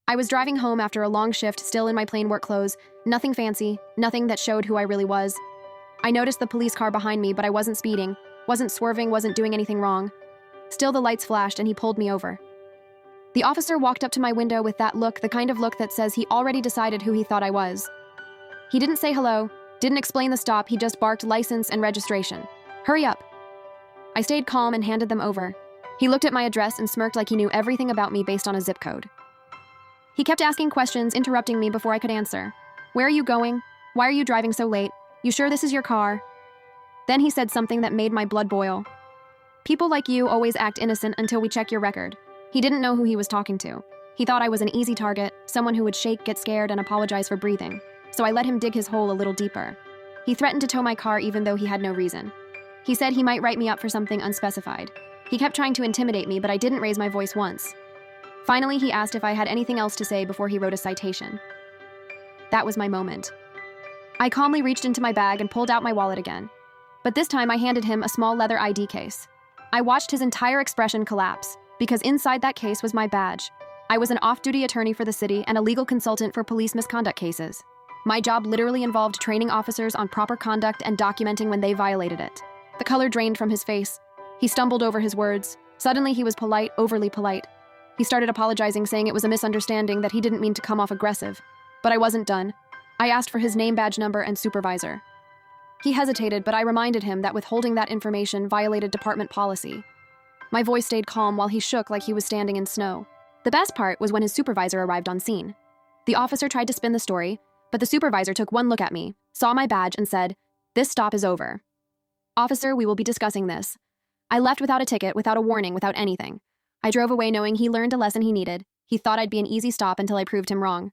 I was driving home after a long shift, still in my plain work clothes, nothing fancy, nothing that showed who I really was. I noticed the police car behind me, but I wasn't speeding, wasn't swerving, wasn't doing anything wrong. Still, the lights flashed and he pulled me over. The officer walked up to my window with that look, the kind of look that says he already decided who he thought I was. He didn't say hello, didn't explain the stop, he just barked license and registration. Hurry up. I stayed calm and handed them over. He looked at my address and smirked like he knew everything about me based on a zip code. He kept asking questions, interrupting me before I could answer. Where are you going? Why are you driving so late? You sure this is your car? Then he said something that made my blood boil. People like you always act innocent until we check your record. He didn't know who he was talking to. He thought I was an easy target, someone who would shake, get scared, and apologize for breathing. So I let him dig his hole a little deeper. He threatened to tow my car even though he had no reason. He said he might write me up for something unspecified. He kept trying to intimidate me, but I didn't raise my voice once. Finally, he asked if I had anything else to say before he wrote a citation. That was my moment. I calmly reached into my bag and pulled out my wallet again. But this time I handed him a small leather ID case. I watched his entire expression collapse, because inside that case was my badge. I was an off-duty attorney for the city and a legal consultant for police misconduct cases. My job literally involved training officers on proper conduct and documenting when they violated it. The color drained from his face. He stumbled over his words. Suddenly he was polite, overly polite. He started apologizing, saying it was a misunderstanding, that he didn't mean to come off aggressive. But I wasn't done. I asked for his name, badge number, and supervisor. He hesitated, but I reminded him that withholding that information violated department policy. My voice stayed calm while he shook like he was standing in snow. The best part was when his supervisor arrived on scene. The officer tried to spin the story, but the supervisor took one look at me, saw my badge, and said, "This stop is over. Officer, we will be discussing this." I left without a ticket, without a warning, without anything. I drove away knowing he learned a lesson he needed. He thought I'd be an easy stop until I proved him wrong.